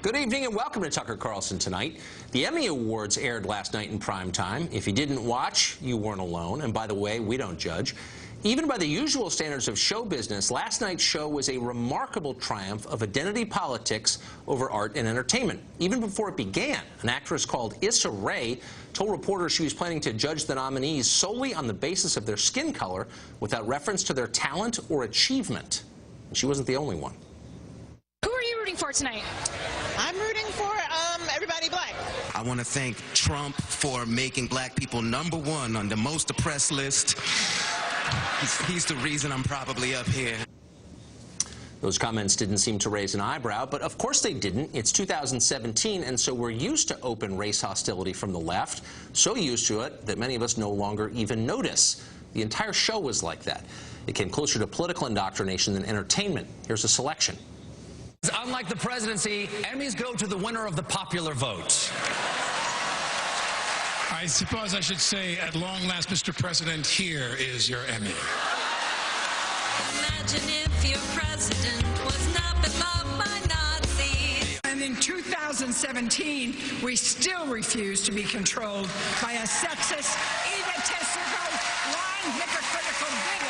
Good evening and welcome to Tucker Carlson Tonight. The Emmy Awards aired last night in prime time. If you didn't watch, you weren't alone. And by the way, we don't judge. Even by the usual standards of show business, last night's show was a remarkable triumph of identity politics over art and entertainment. Even before it began, an actress called Issa Rae told reporters she was planning to judge the nominees solely on the basis of their skin color without reference to their talent or achievement. And she wasn't the only one. Who are you rooting for tonight? I'm rooting for everybody black. I want to thank Trump for making black people #1 on the most oppressed list. He's the reason I'm probably up here. Those comments didn't seem to raise an eyebrow, but of course they didn't. It's 2017, and so we're used to open race hostility from the left, so used to it that many of us no longer even notice. The entire show was like that. It came closer to political indoctrination than entertainment. Here's a selection. Unlike the presidency, Emmys go to the winner of the popular vote. I suppose I should say, at long last, Mr. President, here is your Emmy. Imagine if your president was not beloved by Nazis. And in 2017, we still refuse to be controlled by a sexist, egotistical, lying, hypocritical bigot.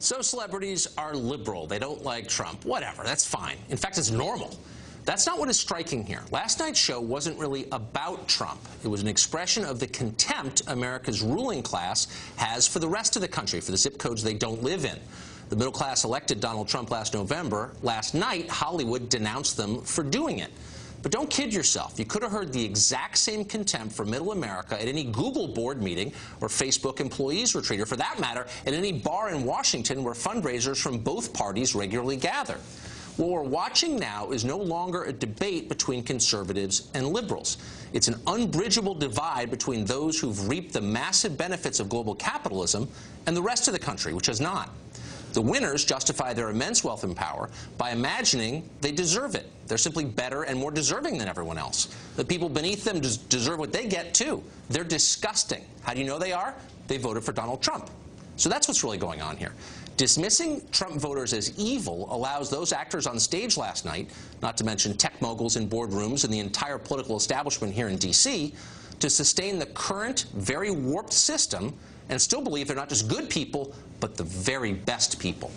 So celebrities are liberal. They don't like Trump. Whatever, that's fine. In fact, it's normal. That's not what is striking here. Last night's show wasn't really about Trump. It was an expression of the contempt America's ruling class has for the rest of the country, for the zip codes they don't live in. The middle class elected Donald Trump last November. Last night, Hollywood denounced them for doing it. But don't kid yourself. You could have heard the exact same contempt for middle America at any Google board meeting or Facebook employees retreat, or for that matter, at any bar in Washington where fundraisers from both parties regularly gather. What we're watching now is no longer a debate between conservatives and liberals. It's an unbridgeable divide between those who've reaped the massive benefits of global capitalism and the rest of the country, which has not. The winners justify their immense wealth and power by imagining they deserve it. They're simply better and more deserving than everyone else. The people beneath them deserve what they get, too. They're disgusting. How do you know they are? They voted for Donald Trump. So that's what's really going on here. Dismissing Trump voters as evil allows those actors on stage last night, not to mention tech moguls in boardrooms and the entire political establishment here in D.C., to sustain the current, very warped system and still believe they're not just good people, but the very best people.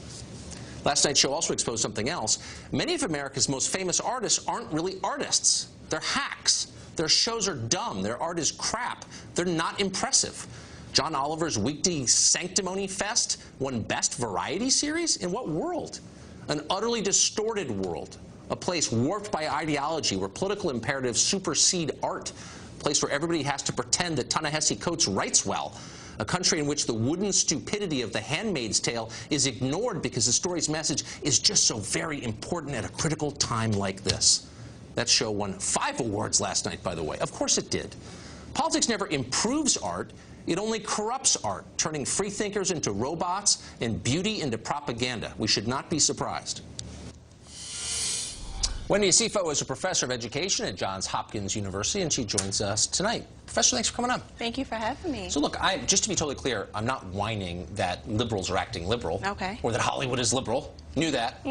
Last night's show also exposed something else. Many of America's most famous artists aren't really artists. They're hacks. Their shows are dumb. Their art is crap. They're not impressive. John Oliver's weekday Sanctimony Fest won Best Variety Series? In what world? An utterly distorted world. A place warped by ideology where political imperatives supersede art. A place where everybody has to pretend that Ta-Nehisi Coates writes well. A country in which the wooden stupidity of The Handmaid's Tale is ignored because the story's message is just so very important at a critical time like this. That show won 5 awards last night, by the way. Of course it did. Politics never improves art. It only corrupts art, turning freethinkers into robots and beauty into propaganda. We should not be surprised. Wendy Acifo is a professor of education at Johns Hopkins University, and she joins us tonight. Professor, thanks for coming up. Thank you for having me. So look, just to be totally clear, I'm not whining that liberals are acting liberal. Okay. Or that Hollywood is liberal. Knew that.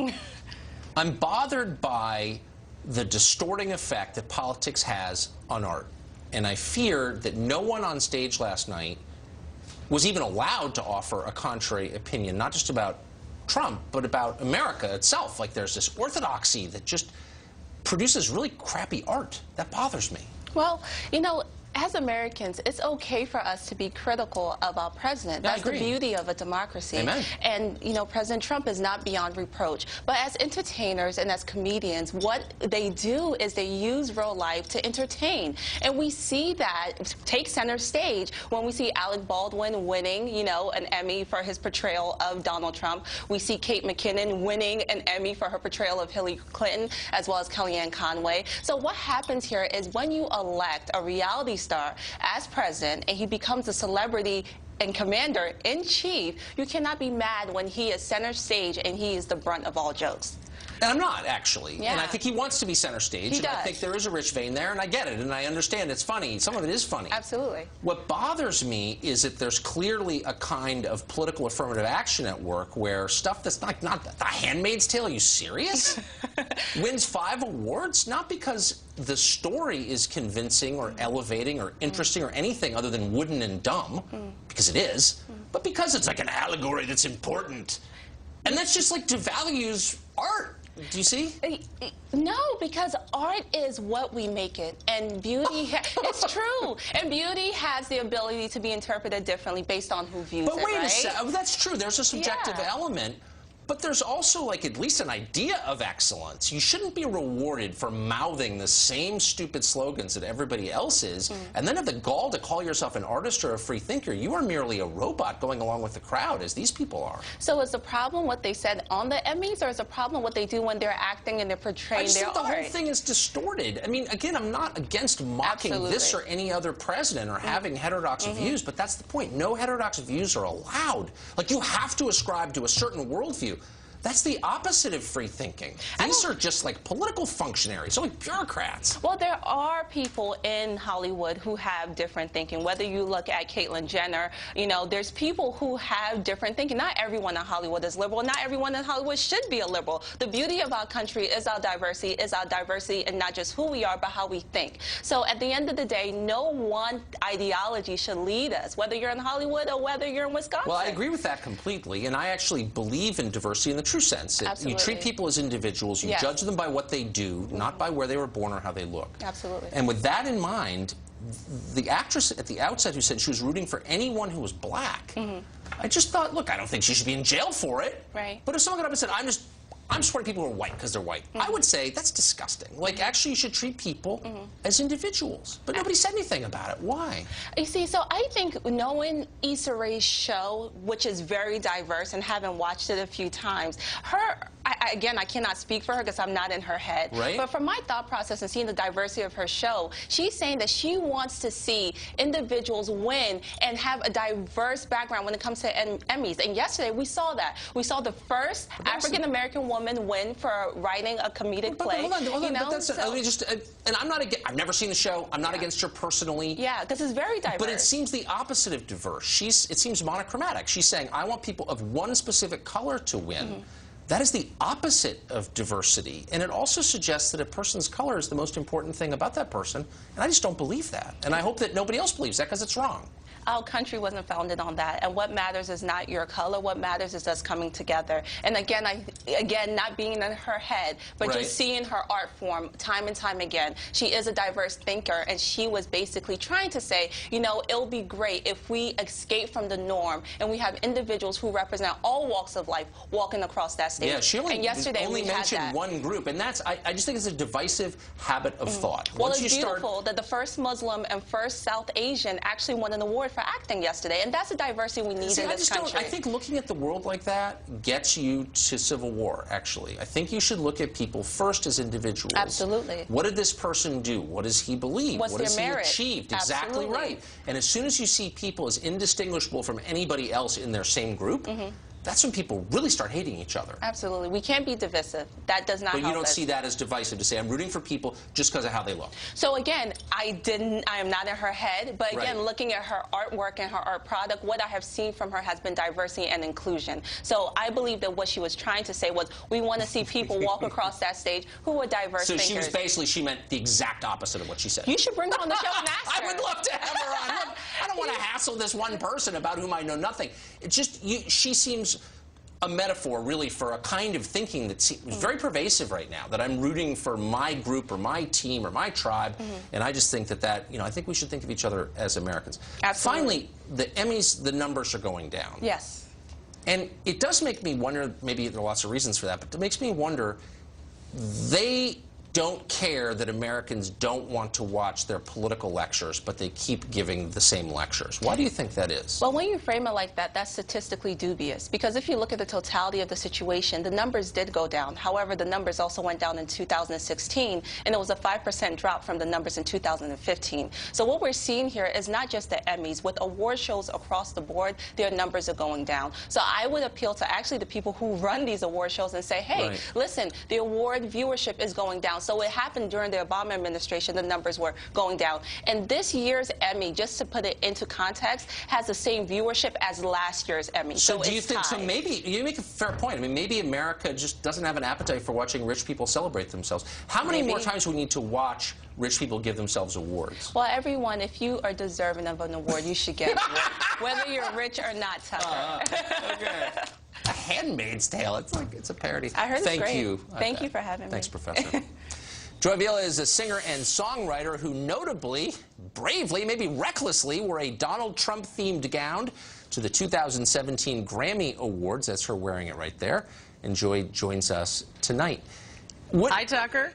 I'm bothered by the distorting effect that politics has on art. And I fear that no one on stage last night was even allowed to offer a contrary opinion, not just about Trump, but about America itself. Like there's this orthodoxy that just produces really crappy art. That bothers me. Well, you know, as Americans, it's okay for us to be critical of our president. Yeah, That's the beauty of a democracy. Amen. And, you know, President Trump is not beyond reproach. But as entertainers and as comedians, what they do is they use real life to entertain. And we see that take center stage when we see Alec Baldwin winning, you know, an Emmy for his portrayal of Donald Trump. We see Kate McKinnon winning an Emmy for her portrayal of Hillary Clinton, as well as Kellyanne Conway. So what happens here is when you elect a reality star as president and he becomes a celebrity and commander-in-chief, you cannot be mad when he is center stage and he is the brunt of all jokes. And I'm not, actually. Yeah. And I think he wants to be center stage. He and does. I think there is a rich vein there, and I get it, and I understand it's funny. Some of it is funny. Absolutely. What bothers me is that there's clearly a kind of political affirmative action at work where stuff that's not The Handmaid's Tale, are you serious? Wins 5 awards? Not because the story is convincing or elevating or interesting or anything other than wooden and dumb, because it is, but because it's like an allegory that's important. And that's just like devalues art. Do you see? No, because art is what we make it, and beauty, it's true, and beauty has the ability to be interpreted differently based on who views it, But wait right? a second, that's true. There's a subjective element. But there's also, like, at least an idea of excellence. You shouldn't be rewarded for mouthing the same stupid slogans that everybody else is, and then have the gall to call yourself an artist or a free thinker. You are merely a robot going along with the crowd, as these people are. So is the problem what they said on the Emmys, or is the problem what they do when they're acting and they're portraying their art? I just think the whole thing is distorted. I mean, again, I'm not against mocking this or any other president or having heterodox views, but that's the point. No heterodox views are allowed. Like, you have to ascribe to a certain worldview. That's the opposite of free thinking. These are just like political functionaries, they're like bureaucrats. Well, there are people in Hollywood who have different thinking. Whether you look at Caitlyn Jenner, you know, there's people who have different thinking. Not everyone in Hollywood is liberal. Not everyone in Hollywood should be a liberal. The beauty of our country is our diversity, and not just who we are, but how we think. So at the end of the day, no one ideology should lead us, whether you're in Hollywood or whether you're in Wisconsin. Well, I agree with that completely, and I actually believe in diversity in the true sense. You treat people as individuals, you judge them by what they do, not by where they were born or how they look. Absolutely. And with that in mind, the actress at the outset who said she was rooting for anyone who was black, I just thought, look, I don't think she should be in jail for it. Right. But if someone got up and said, I'm supporting people who are white because they're white, I would say that's disgusting. Like, actually, you should treat people as individuals. But nobody said anything about it. Why? You see, so I think knowing Issa Rae's show, which is very diverse, and having watched it a few times, again, I cannot speak for her because I'm not in her head. Right. But from my thought process and seeing the diversity of her show, she's saying that she wants to see individuals win and have a diverse background when it comes to Emmys. And yesterday, we saw that. We saw the first African-American woman win for writing a comedic play. Hold on. You know? But that's, let me just, and I'm not against, I've never seen the show. I'm not against her personally. Yeah, because it's very diverse. But it seems the opposite of diverse. It seems monochromatic. She's saying, I want people of one specific color to win. That is the opposite of diversity. And it also suggests that a person's color is the most important thing about that person. And I just don't believe that. And I hope that nobody else believes that because it's wrong. Our country wasn't founded on that, and what matters is not your color. What matters is us coming together. And again, not being in her head, but just seeing her art form time and time again. She is a diverse thinker, and she was basically trying to say, you know, it'll be great if we escape from the norm and we have individuals who represent all walks of life walking across that stage. Yeah, she only mentioned one group, and that's I just think it's a divisive habit of thought. Well, Once it's you beautiful that the first Muslim and first South Asian actually won an award for acting yesterday, and that's the diversity we need in this country. I think looking at the world like that gets you to civil war, actually. I think you should look at people first as individuals. Absolutely. What did this person do? What does he believe? What's what has their merit? he achieved? Absolutely. Exactly right. And as soon as you see people as indistinguishable from anybody else in their same group, that's when people really start hating each other. Absolutely. We can't be divisive. That does not help us. But you don't see that as divisive, to say I'm rooting for people just because of how they look. So again, I am not in her head, but again, looking at her artwork and her art product, what I have seen from her has been diversity and inclusion. So I believe that what she was trying to say was, we want to see people walk across that stage who are diverse thinkers. So she meant the exact opposite of what she said. You should bring her on the show and ask her. I would love to have her on. Look, I don't want to hassle this one person about whom I know nothing. It's just, she seems a metaphor, really, for a kind of thinking that's very pervasive right now, that I'm rooting for my group or my team or my tribe, and I just think that, you know, I think we should think of each other as Americans. Absolutely. Finally, the Emmys, the numbers are going down. Yes. And it does make me wonder, maybe there are lots of reasons for that, but it makes me wonder, they don't care that Americans don't want to watch their political lectures, but they keep giving the same lectures. Why do you think that is? Well, when you frame it like that, that's statistically dubious. Because if you look at the totality of the situation, the numbers did go down. However, the numbers also went down in 2016, and it was a 5% drop from the numbers in 2015. So what we're seeing here is not just the Emmys. With award shows across the board, their numbers are going down. So I would appeal to actually the people who run these award shows and say, hey, listen, the award viewership is going down. So it happened during the Obama administration, the numbers were going down. And this year's Emmy, just to put it into context, has the same viewership as last year's Emmy. So do you think, so maybe, you make a fair point. I mean, maybe America just doesn't have an appetite for watching rich people celebrate themselves. How many more times do we need to watch rich people give themselves awards? Well, everyone, if you are deserving of an award, you should get one, whether you're rich or not, Tucker. Okay. A Handmaid's Tale. It's like, it's a parody. I heard it's great. Thank you. Thank you for having me. Thanks, Professor. Joy Vila is a singer and songwriter who notably, bravely, maybe recklessly, wore a Donald Trump-themed gown to the 2017 Grammy Awards. That's her wearing it right there. And Joy joins us tonight. Hi, Tucker.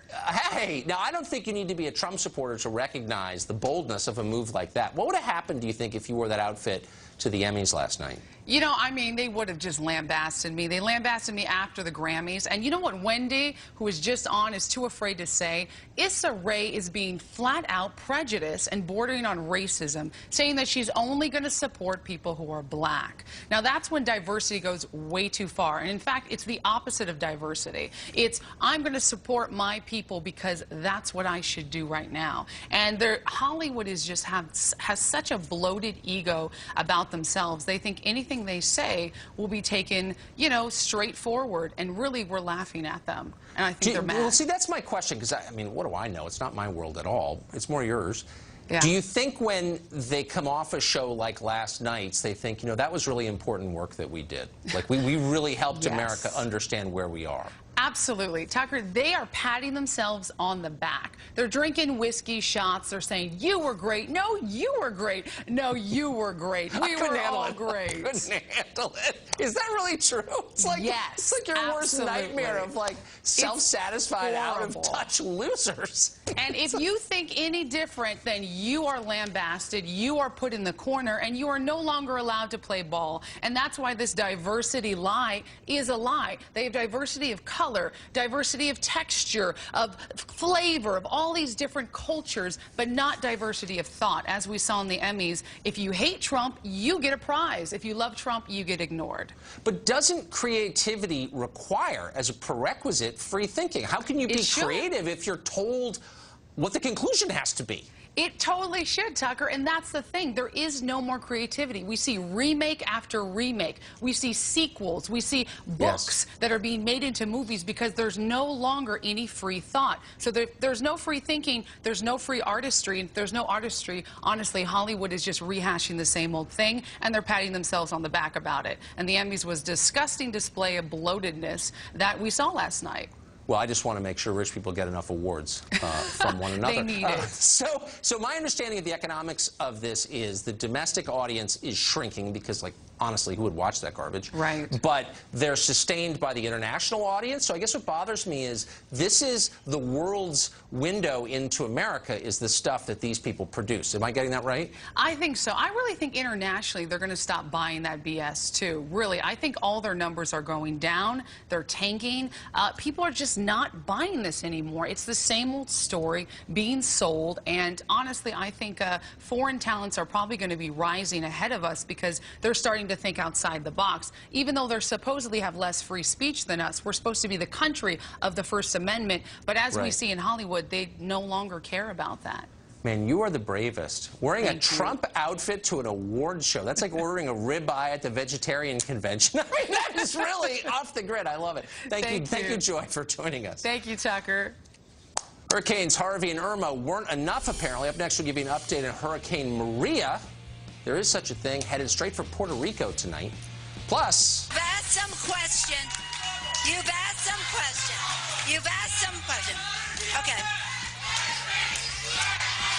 Hey, now I don't think you need to be a Trump supporter to recognize the boldness of a move like that. What would have happened, do you think, if you wore that outfit to the Emmys last night? You know, I mean, they would have just lambasted me. They lambasted me after the Grammys. And you know what Wendy, who is just on, is too afraid to say? Issa Rae is being flat-out prejudiced and bordering on racism, saying that she's only going to support people who are black. Now, that's when diversity goes way too far. And in fact, it's the opposite of diversity. It's, I'm going to support my people because that's what I should do right now. And Hollywood is just has such a bloated ego about themselves. They think anything they say will be taken, you know, straightforward, and really we're laughing at them. And I think they're mad. Well, see, that's my question, because I mean, what do I know? It's not my world at all. It's more yours. Yeah. Do you think when they come off a show like last night's, they think, you know, that was really important work that we did? Like, we really helped America understand where we are. Absolutely. Tucker, they are patting themselves on the back. They're drinking whiskey shots. They're saying, you were great. No, you were great. No, you were great. We were all great. I couldn't handle it. Is that really true? It's like, it's like your worst nightmare of, like, self-satisfied, out-of-touch losers. And if you think any different, then you are lambasted, you are put in the corner, and you are no longer allowed to play ball. And that's why this diversity lie is a lie. They have diversity of color, diversity of texture, of flavor, of all these different cultures, but not diversity of thought. As we saw in the Emmys, if you hate Trump, you get a prize. If you love Trump, you get ignored. But doesn't creativity require, as a prerequisite, free thinking? How can you be creative if you're told what the conclusion has to be? It totally should, Tucker, and that's the thing. There is no more creativity. We see remake after remake. We see sequels. We see books that are being made into movies because there's no longer any free thought. So there's no free thinking. There's no free artistry. And if there's no artistry, honestly, Hollywood is just rehashing the same old thing, and they're patting themselves on the back about it. And the Emmys was a disgusting display of bloatedness that we saw last night. Well, I just want to make sure rich people get enough awards from one another. They need it. So my understanding of the economics of this is the domestic audience is shrinking because, like, honestly, who would watch that garbage? Right. But they're sustained by the international audience. So I guess what bothers me is this is the world's window into America, is the stuff that these people produce. Am I getting that right? I think so. I really think internationally they're going to stop buying that BS too. Really, I think all their numbers are going down. They're tanking. People are just not buying this anymore. It's the same old story being sold. And honestly, I think foreign talents are probably going to be rising ahead of us because they're starting to think outside the box. Even though they supposedly have less free speech than us, we're supposed to be the country of the First Amendment. But as we see in Hollywood, they no longer care about that. Man, you are the bravest. Wearing a Trump outfit to an award show. That's like ordering a ribeye at the vegetarian convention. I mean, that is really off the grid. I love it. Thank you, Joy, for joining us. Thank you, Tucker. Hurricanes Harvey and Irma weren't enough, apparently. Up next, we'll give you an update on Hurricane Maria. There is such a thing, headed straight for Puerto Rico tonight. Plus... You've asked some question. You've asked some question. You've asked some question. Okay.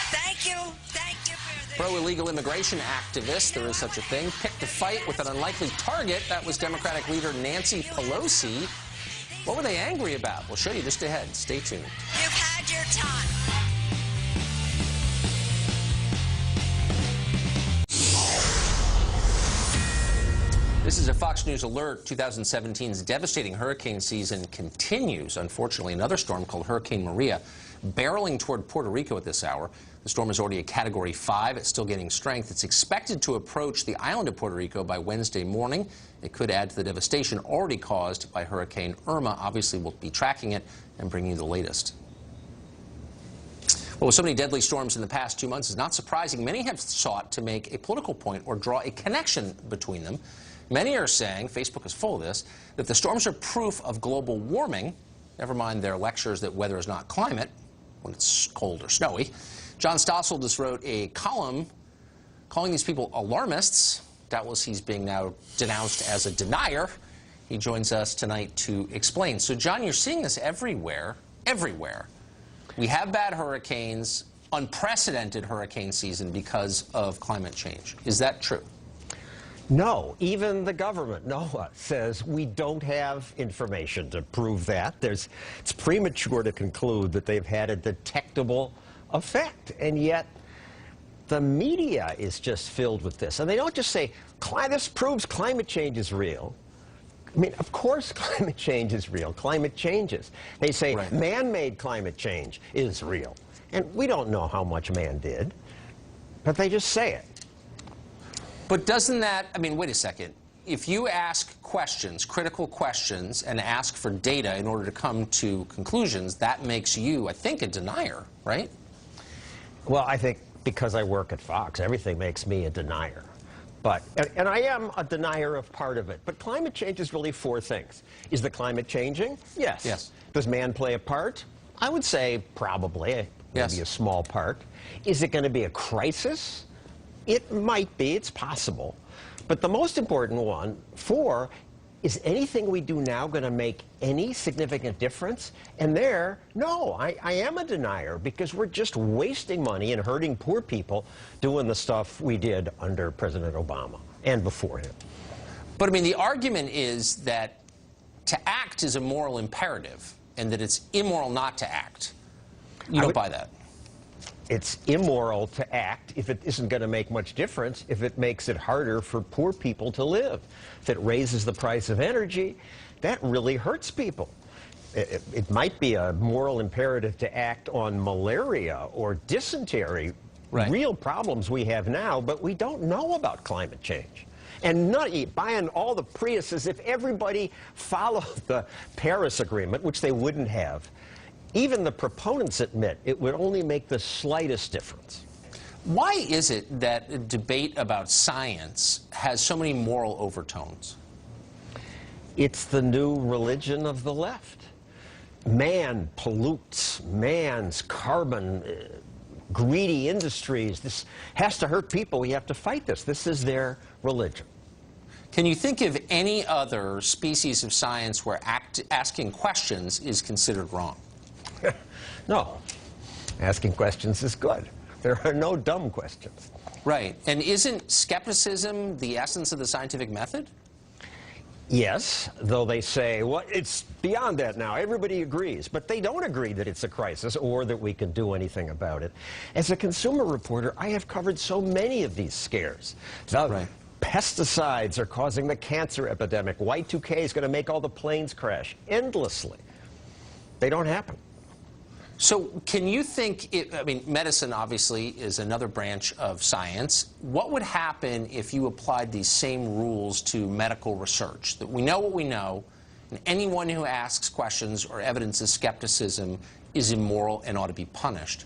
Thank you. Thank you for this. Pro-illegal immigration activists, there is such a thing, picked a fight with an unlikely target. That was Democratic leader Nancy Pelosi. What were they angry about? We'll show you just ahead. Stay tuned. You've had your time. This is a Fox News alert. 2017's devastating hurricane season continues. Unfortunately, another storm called Hurricane Maria barreling toward Puerto Rico at this hour. The storm is already a Category 5. It's still gaining strength. It's expected to approach the island of Puerto Rico by Wednesday morning. It could add to the devastation already caused by Hurricane Irma. Obviously, we'll be tracking it and bringing you the latest. Well, with so many deadly storms in the past 2 months, it's not surprising many have sought to make a political point or draw a connection between them. Many are saying, Facebook is full of this, that the storms are proof of global warming. Never mind their lectures that weather is not climate when it's cold or snowy. John Stossel just wrote a column calling these people alarmists. Doubtless he's being now denounced as a denier. He joins us tonight to explain. So, John, you're seeing this everywhere, everywhere. We have bad hurricanes, unprecedented hurricane season because of climate change. Is that true? No, even the government, NOAA, says we don't have information to prove that. It's premature to conclude that they've had a detectable effect, and yet the media is just filled with this. And they don't just say, this proves climate change is real. I mean, of course climate change is real. Climate changes. They say man-made climate change is real. And we don't know how much man did, but they just say it. But doesn't that, I mean, wait a second. If you ask questions, critical questions, and ask for data in order to come to conclusions, that makes you, I think, a denier, right? Well, I think because I work at Fox, everything makes me a denier. And I am a denier of part of it. But climate change is really four things. Is the climate changing? Yes. Yes. Does man play a part? I would say probably, maybe a small part. Is it going to be a crisis? It might be, it's possible. But the most important one, four, is anything we do now going to make any significant difference? And no, I am a denier because we're just wasting money and hurting poor people doing the stuff we did under President Obama and before him. But I mean, the argument is that to act is a moral imperative and that it's immoral not to act. You don't buy that? It's immoral to act if it isn't going to make much difference, if it makes it harder for poor people to live. If it raises the price of energy, that really hurts people. It might be a moral imperative to act on malaria or dysentery, real problems we have now, but we don't know about climate change. And buying all the Priuses, if everybody followed the Paris Agreement, which they wouldn't have, even the proponents admit it would only make the slightest difference. Why is it that a debate about science has so many moral overtones? It's the new religion of the left. Man pollutes, man's carbon, greedy industries. This has to hurt people. We have to fight this. This is their religion. Can you think of any other species of science where asking questions is considered wrong? No. Asking questions is good. There are no dumb questions. Right. And isn't skepticism the essence of the scientific method? Yes, though they say, well, it's beyond that now. Everybody agrees. But they don't agree that it's a crisis or that we can do anything about it. As a consumer reporter, I have covered so many of these scares. Pesticides are causing the cancer epidemic. Y2K is going to make all the planes crash endlessly. They don't happen. So can you think, I mean, medicine obviously is another branch of science. What would happen if you applied these same rules to medical research? That we know what we know, and anyone who asks questions or evidences skepticism is immoral and ought to be punished.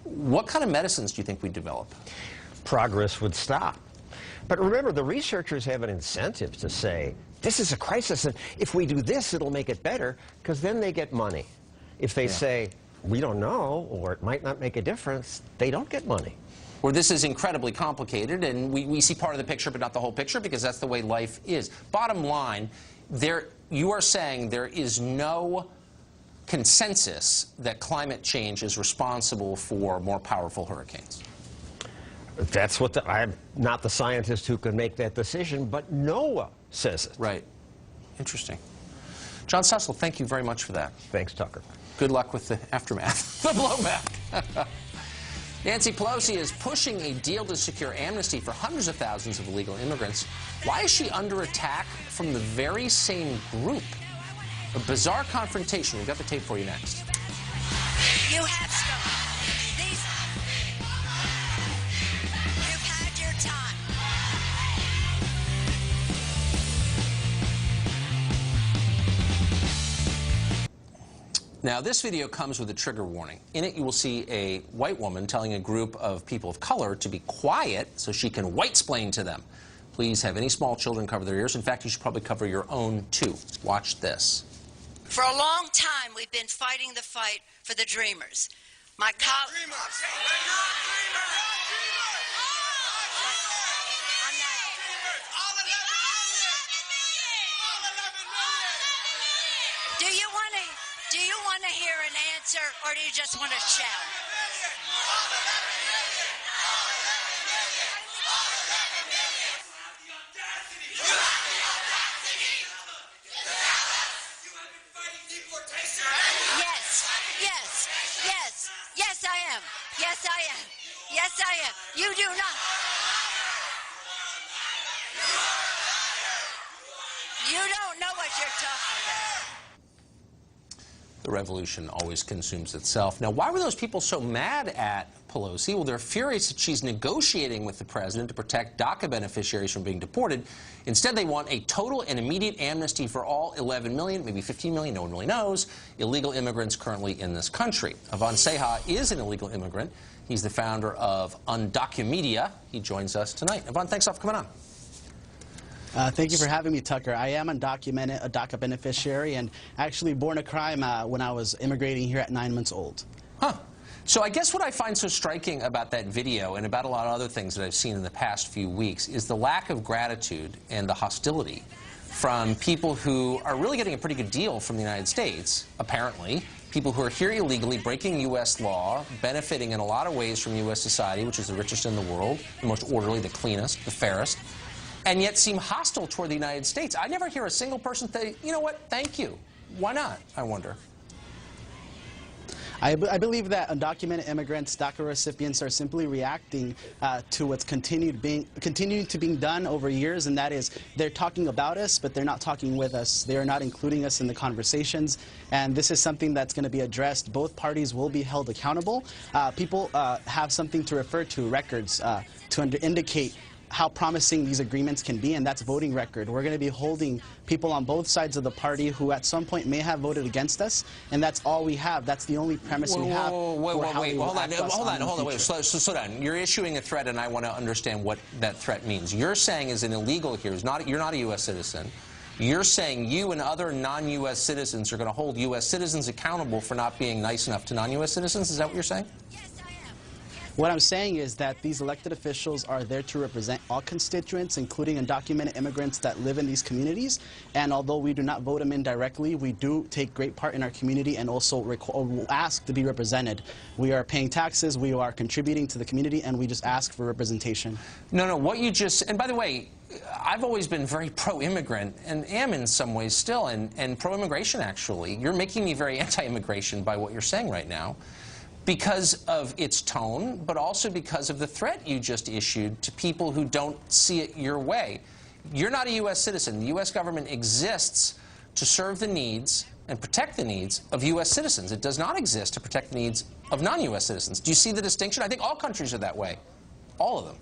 What kind of medicines do you think we'd develop? Progress would stop. But remember, the researchers have an incentive to say, this is a crisis, and if we do this, it'll make it better, because then they get money. If they say, we don't know, or it might not make a difference, they don't get money. Or this is incredibly complicated, and we see part of the picture, but not the whole picture, because that's the way life is. Bottom line, you are saying there is no consensus that climate change is responsible for more powerful hurricanes. That's what I'm not the scientist who can make that decision, but NOAA says it. Right. Interesting. John Sussel, thank you very much for that. Thanks, Tucker. Good luck with the aftermath, the blowback. Nancy Pelosi is pushing a deal to secure amnesty for hundreds of thousands of illegal immigrants. Why is she under attack from the very same group? A bizarre confrontation. We've got the tape for you next. You have spoken. You've had your time. Now, this video comes with a trigger warning. In it, you will see a white woman telling a group of people of color to be quiet so she can white-splain to them. Please have any small children cover their ears. In fact, you should probably cover your own, too. Watch this. For a long time, we've been fighting the fight for the dreamers. My colleagues. Do you want to hear an answer, or do you just want to shout? Yes, I am. Yes, I am. You do not. You don't know what you're talking about. The revolution always consumes itself. Now, why were those people so mad at Pelosi? Well, they're furious that she's negotiating with the president to protect DACA beneficiaries from being deported. Instead, they want a total and immediate amnesty for all 11 million, maybe 15 million, no one really knows, illegal immigrants currently in this country. Avan Seha is an illegal immigrant. He's the founder of Undocumedia. He joins us tonight. Avan, thanks a lot for coming on. Thank you for having me, Tucker. I am undocumented, a DACA beneficiary, and actually born a crime when I was immigrating here at 9 months old. Huh. So I guess what I find so striking about that video and about a lot of other things that I've seen in the past few weeks is the lack of gratitude and the hostility from people who are really getting a pretty good deal from the United States, apparently. People who are here illegally, breaking U.S. law, benefiting in a lot of ways from U.S. society, which is the richest in the world, the most orderly, the cleanest, the fairest, and yet seem hostile toward the United States. I never hear a single person say, you know what, thank you. Why not, I wonder? I believe that undocumented immigrants, DACA recipients, are simply reacting to what's continuing to be done over years, and that is they're talking about us, but they're not talking with us. They are not including us in the conversations, and this is something that's going to be addressed. Both parties will be held accountable. People have something to refer to, records, to indicate how promising these agreements can be, and that's voting record. We're going to be holding people on both sides of the party who at some point may have voted against us, and that's all we have. That's the only premise we have. Hold on, slow down. You're issuing a threat, and I want to understand what that threat means. You're saying as an illegal here, you're not a U.S. citizen. You're saying you and other non-U.S. citizens are going to hold U.S. citizens accountable for not being nice enough to non-U.S. citizens? Is that what you're saying? What I'm saying is that these elected officials are there to represent all constituents, including undocumented immigrants that live in these communities. And although we do not vote them in directly, we do take great part in our community and also ask to be represented. We are paying taxes, we are contributing to the community, and we just ask for representation. No, what you just, and by the way, I've always been very pro-immigrant, and am in some ways still, and pro-immigration, actually. You're making me very anti-immigration by what you're saying right now, because of its tone, but also because of the threat you just issued to people who don't see it your way. You're not a U.S. citizen. The U.S. government exists to serve the needs and protect the needs of U.S. citizens. It does not exist to protect the needs of non-U.S. citizens. Do you see the distinction? I think all countries are that way. All of them.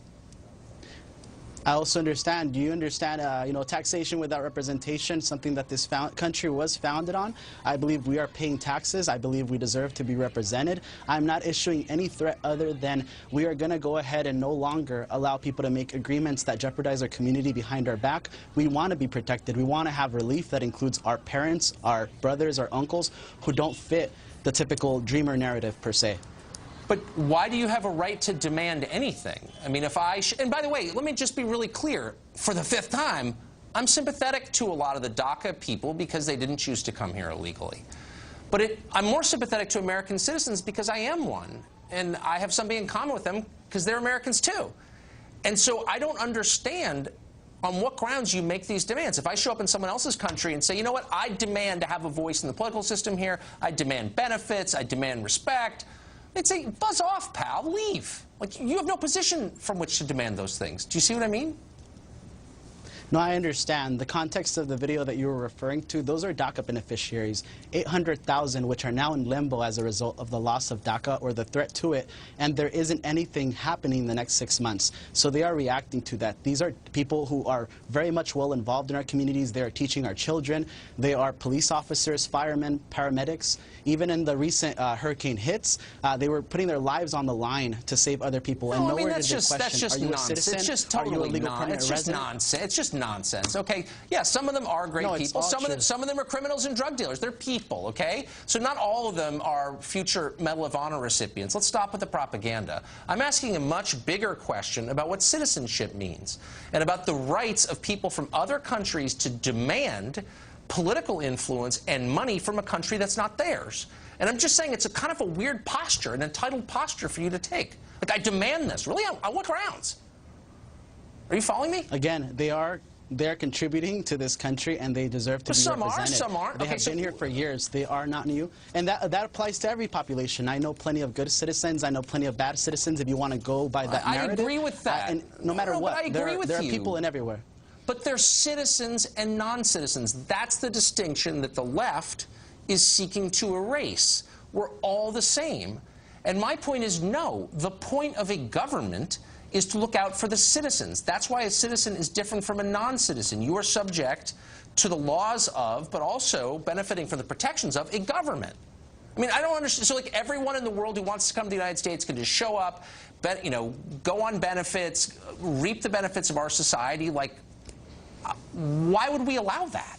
I also understand. Do you understand, taxation without representation, something that this country was founded on? I believe we are paying taxes. I believe we deserve to be represented. I'm not issuing any threat other than we are going to go ahead and no longer allow people to make agreements that jeopardize our community behind our back. We want to be protected. We want to have relief that includes our parents, our brothers, our uncles, who don't fit the typical dreamer narrative, per se. But why do you have a right to demand anything? I mean, and by the way, let me just be really clear, for the 5th time, I'm sympathetic to a lot of the DACA people because they didn't choose to come here illegally. But I'm more sympathetic to American citizens because I am one, and I have something in common with them because they're Americans too. And so I don't understand on what grounds you make these demands. If I show up in someone else's country and say, you know what, I demand to have a voice in the political system here, I demand benefits, I demand respect, they'd say, buzz off, pal, leave. Like, you have no position from which to demand those things. Do you see what I mean? No, I understand. The context of the video that you were referring to, those are DACA beneficiaries, 800,000, which are now in limbo as a result of the loss of DACA or the threat to it, and there isn't anything happening in the next 6 months. So they are reacting to that. These are people who are very much well involved in our communities. They are teaching our children. They are police officers, firemen, paramedics. Even in the recent hurricane hits, they were putting their lives on the line to save other people. And nowhere did they question, that's just are you a nonsense. citizen? It's just Are you a totally legal permanent resident? nonsense. It's just nonsense, okay? Yeah, some of them are great people. Some of them are criminals and drug dealers. They're people, okay? So not all of them are future Medal of Honor recipients. Let's stop with the propaganda. I'm asking a much bigger question about what citizenship means and about the rights of people from other countries to demand political influence and money from a country that's not theirs. And I'm just saying it's a kind of a weird posture, an entitled posture for you to take. Like, I demand this. Really? On what grounds? Are you following me? Again, they're contributing to this country, and they deserve to be represented. Some aren't. They have been here for years. They are not new. And that applies to every population. I know plenty of good citizens. I know plenty of bad citizens, if you want to go by that narrative. I agree with that. And no matter what, there are people in everywhere. But they're citizens and non-citizens. That's the distinction that the left is seeking to erase. We're all the same. And my point is, no. The point of a government is to look out for the citizens. That's why a citizen is different from a non-citizen. You are subject to the laws of, but also benefiting from the protections of, a government. I mean, I don't understand. So, like, everyone in the world who wants to come to the United States can just show up, you know, go on benefits, reap the benefits of our society. Like, why would we allow that?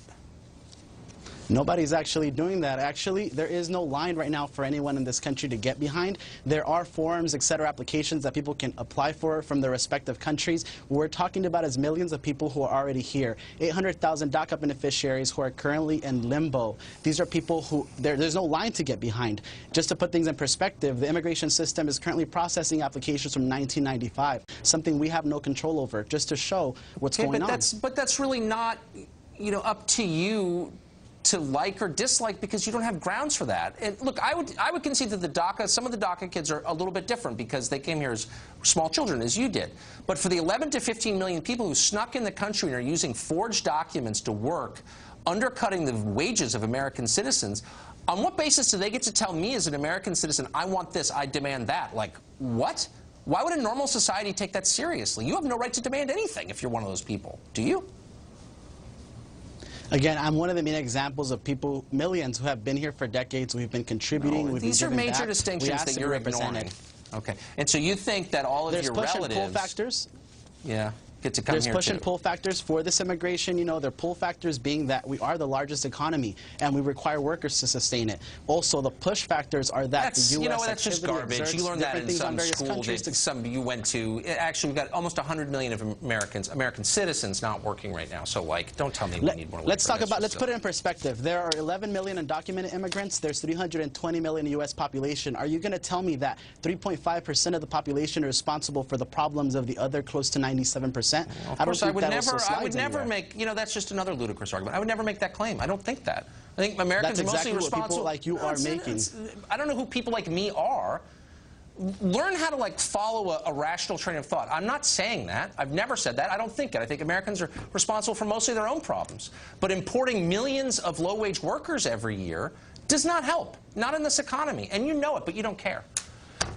Nobody's actually doing that. Actually, there is no line right now for anyone in this country to get behind. There are forms, etc., applications that people can apply for from their respective countries. What we're talking about is millions of people who are already here. 800,000 DACA beneficiaries who are currently in limbo. These are people who, there's no line to get behind. Just to put things in perspective, the immigration system is currently processing applications from 1995, something we have no control over, just to show what's going on. But that's really not, you know, up to you to like or dislike, because you don't have grounds for that. And look, I would concede that some of the DACA kids are a little bit different because they came here as small children, as you did. But for the 11 to 15 million people who snuck in the country and are using forged documents to work, undercutting the wages of American citizens, on what basis do they get to tell me as an American citizen, I want this, I demand that? Like, what? Why would a normal society take that seriously? You have no right to demand anything if you're one of those people. Do you? Again, I'm one of the main examples of people, millions, who have been here for decades. We've been contributing. We've these been are major back. distinctions that you're ignoring. Okay. And so you think that all of your relatives... There's push and pull factors. Yeah. Get to come here There's push too. and pull factors for this immigration. You know, their pull factors being that we are the largest economy and we require workers to sustain it. Also, the push factors are that the U.S. You know, that's just garbage. You learned that in some school that you went to. Actually, we've got almost 100 million of American citizens not working right now. So, like, don't tell me we need more. Let's talk about. Let's put it in perspective. There are 11 million undocumented immigrants. There's 320 million U.S. population. Are you going to tell me that 3.5% of the population are responsible for the problems of the other close to 97%? I would never make, you know, that's just another ludicrous argument. I would never make that claim. I don't think that. I think Americans are mostly responsible. What people like you are making. I don't know who people like me are. Learn how to, like, follow a rational train of thought. I'm not saying that. I've never said that. I don't think it. I think Americans are responsible for mostly their own problems. But importing millions of low-wage workers every year does not help. Not in this economy. And you know it, but you don't care.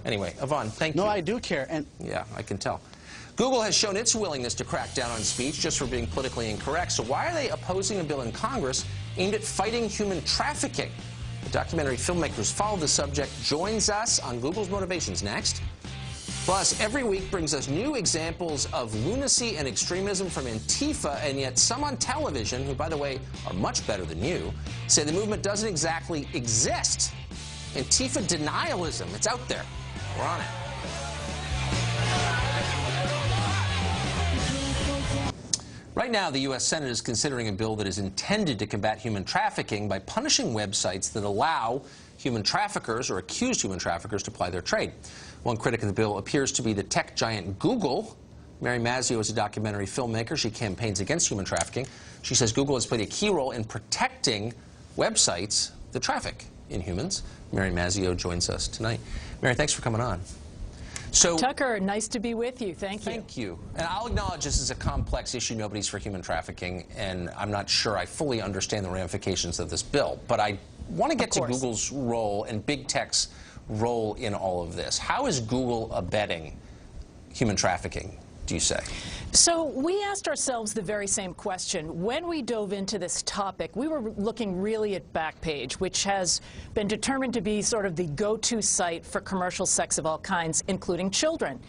Anyway, Yvonne, thank you. No, I do care. And yeah, I can tell. Google has shown its willingness to crack down on speech just for being politically incorrect. So why are they opposing a bill in Congress aimed at fighting human trafficking? The documentary filmmakers follow the subject joins us on Google's motivations next. Plus, every week brings us new examples of lunacy and extremism from Antifa, and yet some on television, who, by the way, are much better than you, say the movement doesn't exactly exist. Antifa denialism. It's out there. We're on it. Right now, the U.S. Senate is considering a bill that is intended to combat human trafficking by punishing websites that allow human traffickers or accused human traffickers to ply their trade. One critic of the bill appears to be the tech giant Google. Mary Mazzeo is a documentary filmmaker. She campaigns against human trafficking. She says Google has played a key role in protecting websites that traffic in humans. Mary Mazzeo joins us tonight. Mary, thanks for coming on. So, Tucker, nice to be with you. Thank you. Thank you. And I'll acknowledge this is a complex issue. Nobody's for human trafficking, and I'm not sure I fully understand the ramifications of this bill. But I want to get to Google's role and big tech's role in all of this. How is Google abetting human trafficking, do you say? So we asked ourselves the very same question. When we dove into this topic, we were looking really at Backpage, which has been determined to be sort of the go-to site for commercial sex of all kinds, including children.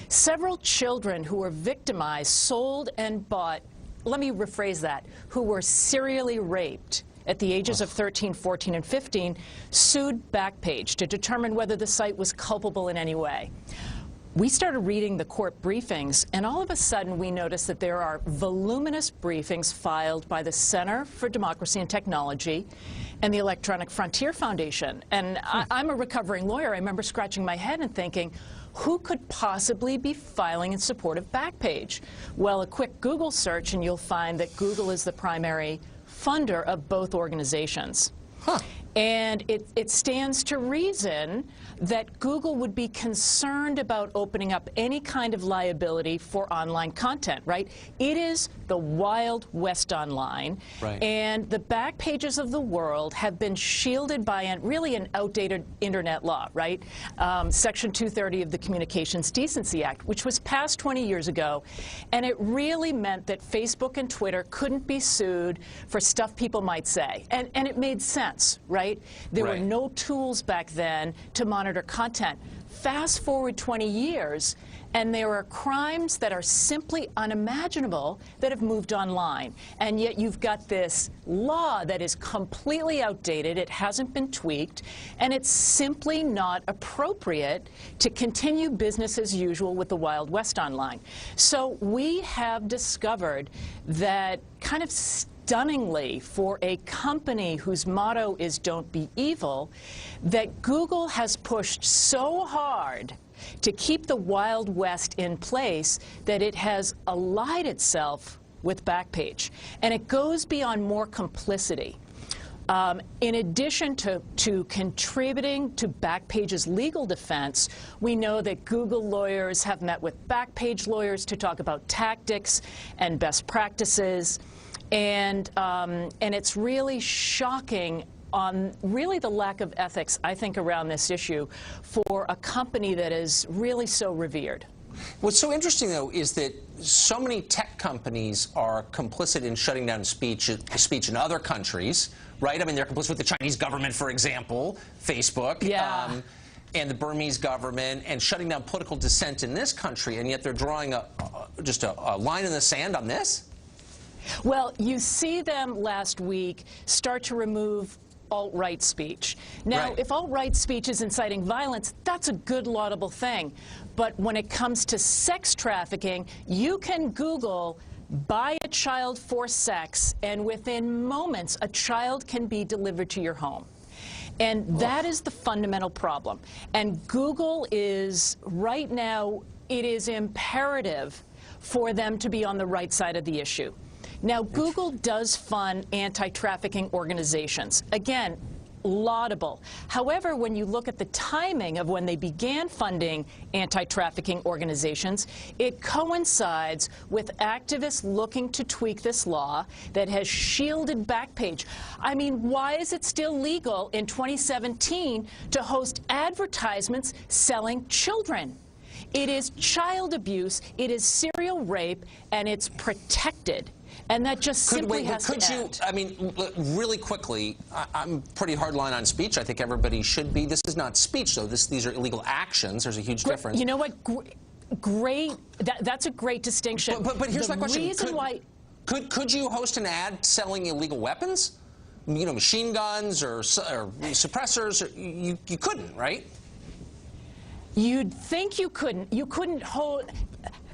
Several children who were victimized, sold and bought, let me rephrase that, who were serially raped at the ages of 13, 14, and 15, sued Backpage to determine whether the site was culpable in any way. We started reading the court briefings, and all of a sudden we noticed that there are voluminous briefings filed by the Center for Democracy and Technology and the Electronic Frontier Foundation. And I'm a recovering lawyer. I remember scratching my head and thinking, who could possibly be filing in support of Backpage? Well, a quick Google search and you'll find that Google is the primary funder of both organizations. And it stands to reason that Google would be concerned about opening up any kind of liability for online content, right? It is the Wild West online, and the back pages of the world have been shielded by really an outdated internet law, right? Section 230 of the Communications Decency Act, which was passed 20 years ago, and it really meant that Facebook and Twitter couldn't be sued for stuff people might say, and it made sense, right? There were no tools back then to monitor content. Fast forward 20 years, and there are crimes that are simply unimaginable that have moved online. And yet you've got this law that is completely outdated, it hasn't been tweaked, and it's simply not appropriate to continue business as usual with the Wild West online. So we have discovered that kind of stunningly, for a company whose motto is "Don't be evil," that Google has pushed so hard to keep the Wild West in place that it has allied itself with Backpage. And it goes beyond more complicity. In addition to contributing to Backpage's legal defense, we know that Google lawyers have met with Backpage lawyers to talk about tactics and best practices. And it's really shocking on really the lack of ethics, I think, around this issue for a company that is really so revered. What's so interesting, though, is that so many tech companies are complicit in shutting down speech in other countries, right? I mean, they're complicit with the Chinese government, for example, Facebook. And the Burmese government, and shutting down political dissent in this country, and yet they're drawing just a line in the sand on this? Well, you see them last week start to remove alt-right speech. Now, if alt-right speech is inciting violence, that's a good, laudable thing. But when it comes to sex trafficking, you can Google "buy a child for sex," and within moments, a child can be delivered to your home. And that is the fundamental problem. And Google is, right now, it is imperative for them to be on the right side of the issue. Now, Google does fund anti-trafficking organizations. Again, laudable. However, when you look at the timing of when they began funding anti-trafficking organizations, it coincides with activists looking to tweak this law that has shielded Backpage. I mean, why is it still legal in 2017 to host advertisements selling children? It is child abuse, it is serial rape, and it's protected. And that just simply has to end. I mean, really quickly, I'm pretty hardline on speech. I think everybody should be. This is not speech, though. These are illegal actions. There's a huge difference. You know what? Great. That's a great distinction. But here's my question. Could you host an ad selling illegal weapons? You know, machine guns or suppressors? You couldn't, right? You'd think you couldn't. You couldn't hold.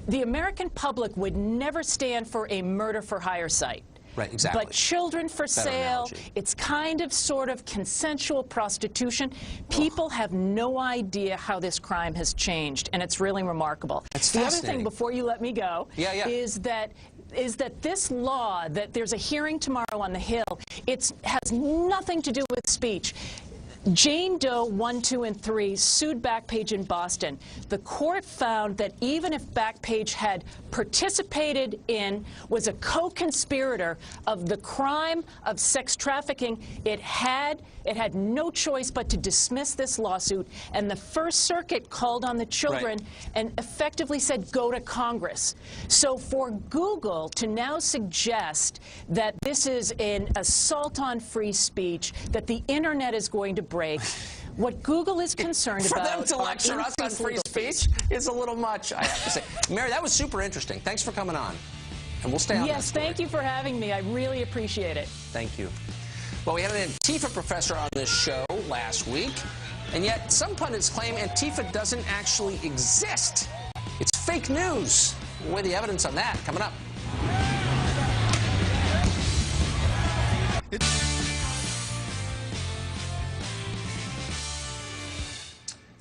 The American public would never stand for a murder-for-hire site. Right, exactly. But children for sale, it's kind of sort of consensual prostitution. People have no idea how this crime has changed, and it's really remarkable. That's the other fascinating. thing, before you let me go, is that this law, that there's a hearing tomorrow on the Hill, it has nothing to do with speech. Jane Doe 1, 2, and 3 sued Backpage in Boston. The court found that even if Backpage had participated in, was a co-conspirator of the crime of sex trafficking, it had no choice but to dismiss this lawsuit. And the First Circuit called on the children and effectively said, go to Congress. So for Google to now suggest that this is an assault on free speech, that the internet is going to break, what Google is concerned about... For them to lecture us on free speech is a little much, I have to say. Mary, that was super interesting. Thanks for coming on. And we'll stay on Yes, thank you for having me. I really appreciate it. Thank you. Well, we had an Antifa professor on this show last week, and yet some pundits claim Antifa doesn't actually exist. It's fake news. We'll weigh the evidence on that coming up.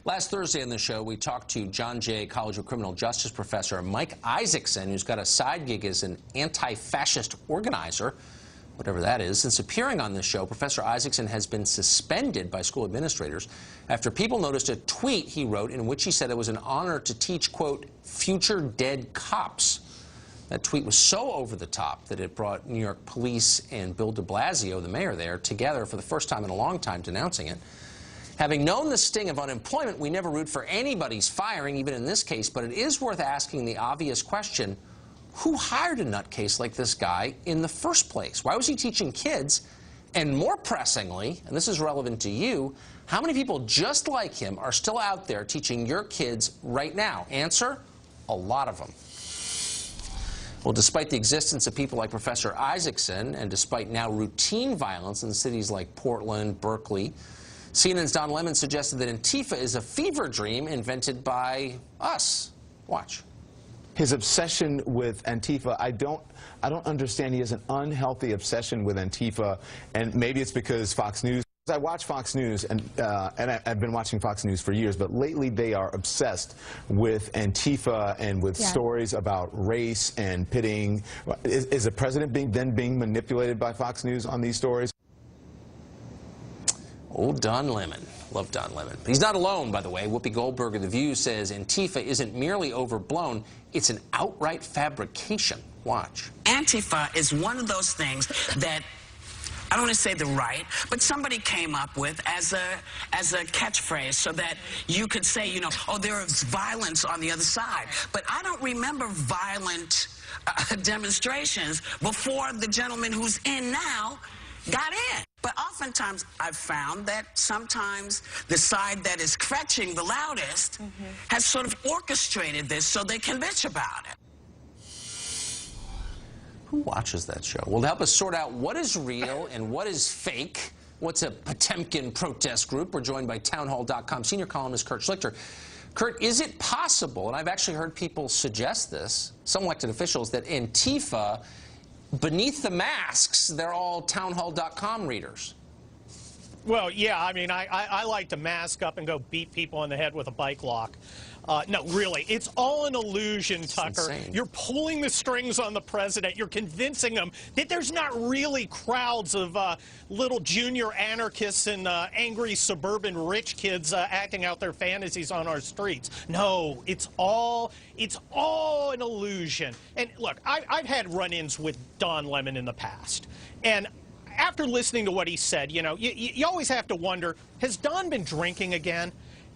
Last Thursday on the show, we talked to John Jay College of Criminal Justice professor Mike Isaacson, who's got a side gig as an anti-fascist organizer, whatever that is. Since appearing on this show, Professor Isaacson has been suspended by school administrators after people noticed a tweet he wrote in which he said it was an honor to teach, quote, future dead cops. That tweet was so over the top that it brought New York police and Bill de Blasio, the mayor there, together for the first time in a long time denouncing it. Having known the sting of unemployment, we never root for anybody's firing, even in this case, but it is worth asking the obvious question, who hired a nutcase like this guy in the first place? Why was he teaching kids? And more pressingly, and this is relevant to you, how many people just like him are still out there teaching your kids right now? Answer, a lot of them. Well, despite the existence of people like Professor Isaacson, and despite now routine violence in cities like Portland, Berkeley, CNN's Don Lemon suggested that Antifa is a fever dream invented by us. Watch. His obsession with Antifa, I don't understand. He has an unhealthy obsession with Antifa, and maybe it's because Fox News. I watch Fox News, and I've been watching Fox News for years, but lately they are obsessed with Antifa and with stories about race and pitting. Is the president being manipulated by Fox News on these stories? Old Don Lemon. Love Don Lemon. But he's not alone, by the way. Whoopi Goldberg of The View says Antifa isn't merely overblown, it's an outright fabrication. Watch. Antifa is one of those things that, I don't want to say the right, but somebody came up with as a catchphrase so that you could say, you know, oh, there is violence on the other side. But I don't remember violent demonstrations before the gentleman who's in now got in. But oftentimes I've found that sometimes the side that is scratching the loudest has sort of orchestrated this so they can bitch about it. Who watches that show? Well, to help us sort out what is real and what is fake, what's a Potemkin protest group, we're joined by townhall.com senior columnist Kurt Schlichter. Kurt, is it possible, and I've actually heard people suggest this, some elected officials, that Antifa, beneath the masks, they're all townhall.com readers? Well, yeah, I mean, I like to mask up and go beat people in the head with a bike lock. No, really, it's all an illusion, Tucker. Insane. You're pulling the strings on the president. You're convincing him that there's not really crowds of little junior anarchists and angry suburban rich kids acting out their fantasies on our streets. No, it's all an illusion. And look, I've had run-ins with Don Lemon in the past, and after listening to what he said, you know, you always have to wonder, has Don been drinking again?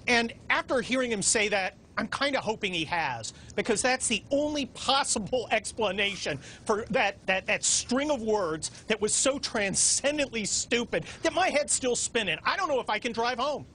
And after hearing him say that, I'm kind of hoping he has, because that's the only possible explanation for that string of words that was so transcendently stupid that my head's still spinning. I don't know if I can drive home.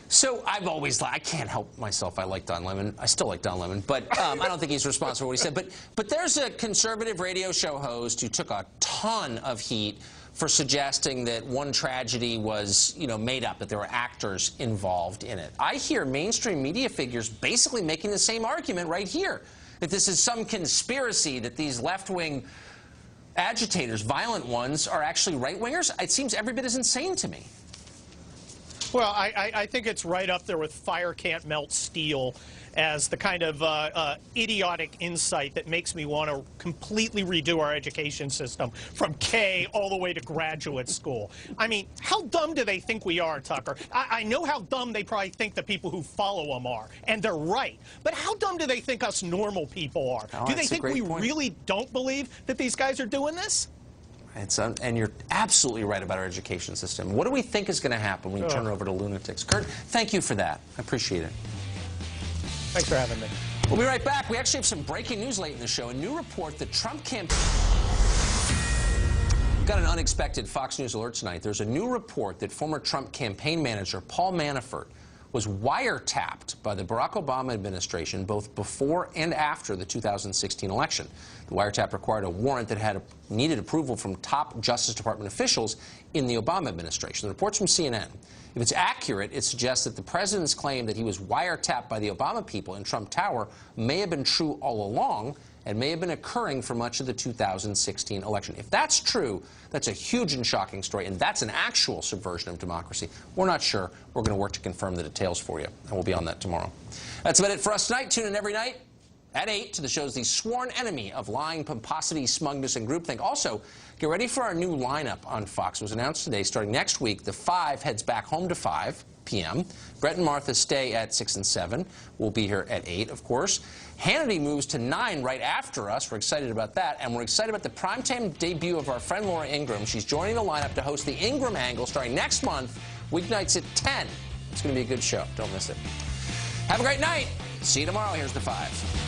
So I've always, I can't help myself. I like Don Lemon. I still like Don Lemon, but I don't think he's responsible for what he said. But there's a conservative radio show host who took a ton of heat for suggesting that one tragedy was, you know, made up, that there were actors involved in it. I hear mainstream media figures basically making the same argument right here, that this is some conspiracy, that these left-wing agitators, violent ones, are actually right-wingers? It seems every bit as insane to me. Well, I think it's right up there with fire can't melt steel as the kind of idiotic insight that makes me want to completely redo our education system from K all the way to graduate school. I mean, how dumb do they think we are, Tucker? I know how dumb they probably think the people who follow them are, and they're right. But how dumb do they think us normal people are? Oh, do they think we really don't believe that these guys are doing this? And you're absolutely right about our education system. What do we think is going to happen when we turn it over to lunatics? Kurt, thank you for that. I appreciate it. Thanks for having me. We'll be right back. We actually have some breaking news late in the show. A new report that Trump campaign... We've got an unexpected Fox News alert tonight. There's a new report that former Trump campaign manager Paul Manafort was wiretapped by the Barack Obama administration both before and after the 2016 election. The wiretap required a warrant that needed approval from top Justice Department officials in the Obama administration. The report's from CNN. If it's accurate, it suggests that the president's claim that he was wiretapped by the Obama people in Trump Tower may have been true all along and may have been occurring for much of the 2016 election. If that's true, that's a huge and shocking story, and that's an actual subversion of democracy. We're not sure. We're going to work to confirm the details for you, and we'll be on that tomorrow. That's about it for us tonight. Tune in every night at 8 to the show's the sworn enemy of lying, pomposity, smugness, and groupthink. Also, get ready for our new lineup on Fox. It was announced today. Starting next week, the 5 heads back home to 5 p.m. Brett and Martha stay at 6 and 7. We'll be here at 8, of course. Hannity moves to 9 right after us. We're excited about that. And we're excited about the primetime debut of our friend Laura Ingraham. She's joining the lineup to host the Ingraham Angle starting next month, weeknights at 10. It's going to be a good show. Don't miss it. Have a great night. See you tomorrow. Here's the 5.